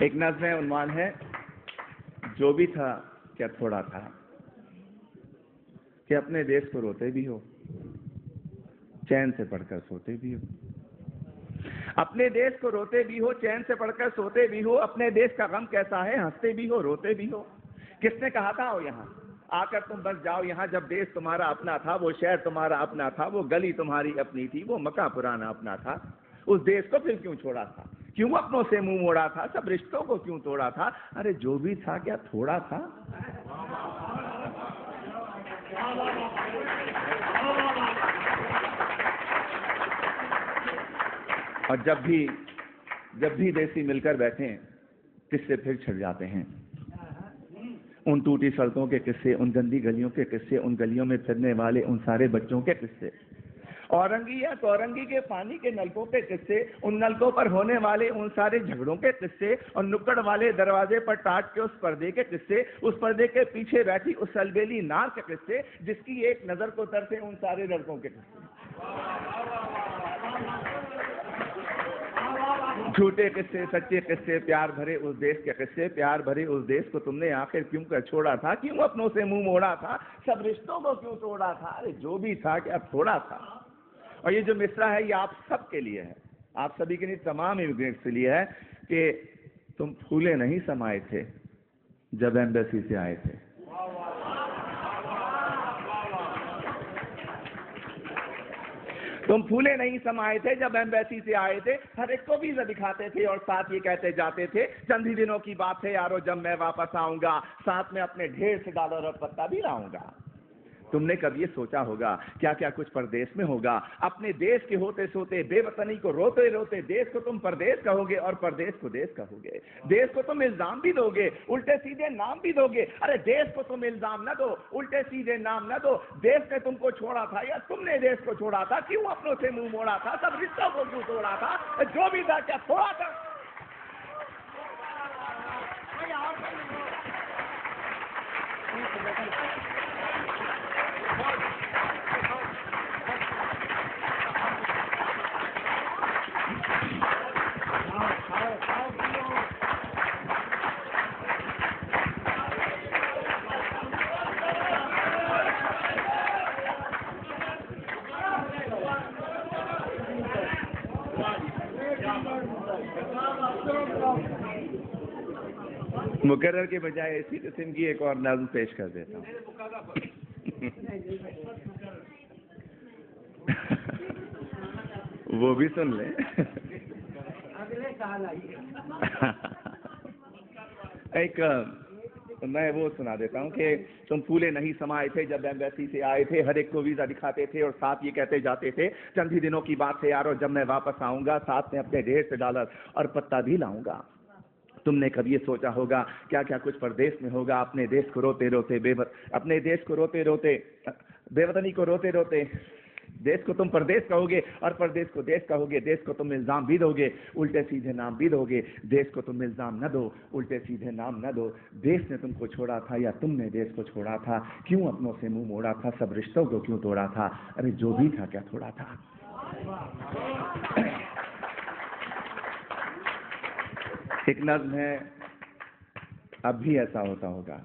एक नज़्म है, उन्वान है जो भी था क्या थोड़ा था, कि अपने देश को रोते भी हो, चैन से पढ़कर सोते भी हो। अपने देश को रोते भी हो, चैन से पढ़कर सोते भी हो। अपने देश का गम कैसा है, हंसते भी हो, रोते भी हो। किसने कहा था आओ यहाँ आकर तुम बस जाओ यहाँ, जब देश तुम्हारा अपना था, वो शहर तुम्हारा अपना था, वो गली तुम्हारी अपनी थी, वो मकान पुराना अपना था। उस देश को फिर क्यों छोड़ा था, क्यों अपनों से मुंह मोड़ा था, सब रिश्तों को क्यों तोड़ा था। अरे जो भी था क्या थोड़ा था। और जब भी देसी मिलकर बैठे किस्से फिर छिड़ जाते हैं। उन टूटी सड़कों के किस्से, उन गंदी गलियों के किस्से, उन गलियों में फिरने वाले उन सारे बच्चों के किस्से, औरंगी या तौरंगी के पानी के नलकों के किस्से, उन नलकों पर होने वाले उन सारे झगड़ों के किस्से, और नुक्कड़ वाले दरवाजे पर टाट के उस पर्दे के किस्से, उस पर्दे के पीछे बैठी उस अलबेली नार के किस्से, जिसकी एक नजर को तरसे उन सारे लड़कों के किस्से। झूठे किस्से, सच्चे किस्से, प्यार भरे उस देश के किस्से। प्यार भरे उस देश को तुमने आखिर क्यों कर छोड़ा था, क्यों अपनों से मुंह मोड़ा था, सब रिश्तों को क्यों तोड़ा था। अरे जो भी था क्या थोड़ा था। और ये जो मिसरा है ये आप सब के लिए है, आप सभी के लिए, तमाम इमिग्रेंट्स के लिए है, कि तुम फूले नहीं समाये थे जब एम्बेसी से आए थे। तुम फूले नहीं समाये थे जब एम्बेसी से आए थे। हर एक को वीजा दिखाते थे और साथ ये कहते जाते थे, चंद ही दिनों की बात है यारो जब मैं वापस आऊंगा, साथ में अपने ढेर से डॉलर और पत्ता भी लाऊंगा। तुमने कभी ये सोचा होगा क्या क्या कुछ परदेश में होगा। अपने देश के होते सोते, बेवतनी को रोते रोते, देश को तुम परदेश कहोगे और परदेश को देश कहोगे। देश को तुम इल्जाम भी दोगे, उल्टे सीधे नाम भी दोगे। अरे देश को तुम इल्जाम न दो, उल्टे सीधे नाम न दो। देश ने तुमको छोड़ा था या तुमने देश को छोड़ा था, क्यों अपनों से मुंह मोड़ा था, सब रिश्तों को क्यों तोड़ा था। जो भी था क्या थोड़ा था। मुकर्रर के बजाय इसी किस्म की एक और नज़्म पेश कर देता हूँ। वो भी सुन ले। एक मैं वो सुना देता हूँ कि तुम फूले नहीं समाये थे जब एम्बेसी से आए थे। हर एक को वीजा दिखाते थे और साथ ये कहते जाते थे, चंद ही दिनों की बात है यारो जब मैं वापस आऊंगा, साथ में अपने ढेर से डॉलर और पत्ता भी लाऊंगा। तुमने कभी ये सोचा होगा क्या क्या कुछ परदेश में होगा। अपने देश को रोते रोते अपने देश को रोते रोते, बेवतनी को रोते रोते, देश को तुम परदेश कहोगे और परदेश को देश कहोगे। देश को तुम इल्जाम भी दोगे, उल्टे सीधे नाम भी दोगे। देश को तुम इल्जाम न दो, उल्टे सीधे नाम न दो। देश ने तुमको छोड़ा था या तुमने देश को छोड़ा था, क्यों अपनों से मुंह मोड़ा था, सब रिश्तों को क्यों तोड़ा था। अरे जो भी था क्या थोड़ा था। एक नज़्म है, अब भी ऐसा होता होगा।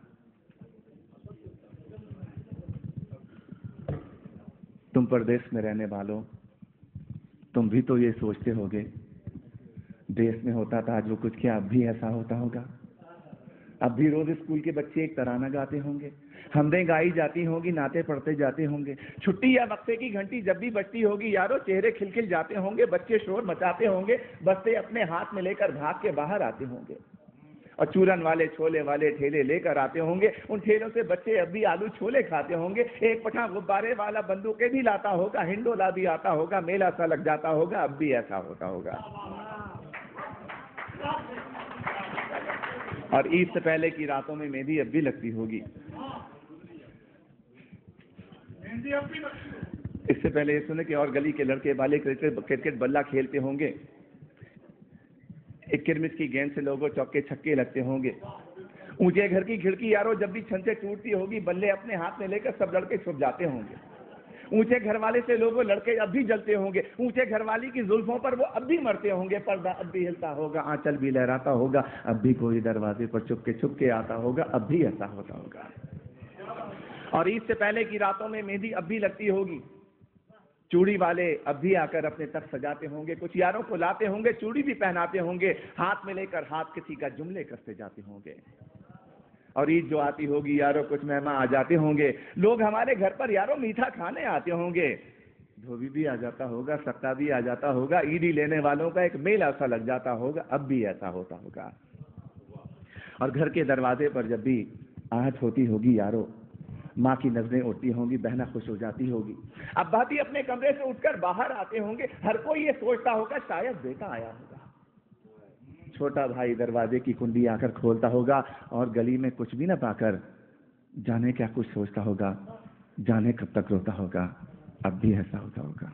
तुम परदेश में रहने वालों, तुम भी तो ये सोचते होगे, देश में होता था जो कुछ, क्या अब भी ऐसा होता होगा। अब भी रोज स्कूल के बच्चे एक तराना गाते होंगे, हमदें गाई जाती होंगी, नाते पढ़ते जाते होंगे। छुट्टी या वक्फे की घंटी जब भी बजती होगी यारो, चेहरे खिलखिल जाते होंगे, बच्चे शोर मचाते होंगे, बस्ते अपने हाथ में लेकर भाग के बाहर आते होंगे। और चूरन वाले छोले वाले ठेले लेकर आते होंगे, उन ठेलों से बच्चे अब भी आलू छोले खाते होंगे। एक पठान गुब्बारे वाला बंदूकें भी लाता होगा, हिंडोला भी आता होगा, मेला सा लग जाता होगा। अब भी ऐसा होता होगा। और ईद से पहले की रातों में मेहंदी अब भी लगती होगी। इससे पहले ये सुने कि और गली के लड़के वाले क्रिकेट बल्ला खेलते होंगे, एक किरमिस की गेंद से लोगों चौके छक्के लगते होंगे। ऊंचे घर की खिड़की यारो जब भी छन से टूटती होगी, बल्ले अपने हाथ में लेकर सब लड़के छुप जाते होंगे। ऊंचे घर वाले से लोगों लड़के अब भी जलते होंगे, ऊंचे घर वाली की जुल्फों पर वो अब भी मरते होंगे, पर्दा अब भी हिलता होगा, आंचल भी लहराता होगा, अब भी कोई दरवाजे पर चुपके आता होगा, अब भी ऐसा होता होगा। और ईद से पहले की रातों में मेहंदी अब भी लगती होगी, चूड़ी वाले अब भी आकर अपने तक सजाते होंगे, कुछ यारों को लाते होंगे, चूड़ी भी पहनाते होंगे, हाथ में लेकर हाथ किसी का जुमले करते जाते होंगे। और ईद जो आती होगी यारों, कुछ मेहमान आ जाते होंगे, लोग हमारे घर पर यारों मीठा खाने आते होंगे, धोबी भी आ जाता होगा, सत्ता भी आ जाता होगा, ईदी लेने वालों का एक मेला सा लग जाता होगा, अब भी ऐसा होता होगा। और घर के दरवाजे पर जब भी आहट होती होगी यारों, माँ की नजरें उठती होंगी, बहना खुश हो जाती होगी, अब्बा भी अपने कमरे से उठकर बाहर आते होंगे, हर कोई ये सोचता होगा शायद बेटा आया होगा। छोटा भाई दरवाजे की कुंडी आकर खोलता होगा और गली में कुछ भी न पाकर जाने क्या कुछ सोचता होगा, जाने कब तक रोता होगा, अब भी ऐसा होता होगा।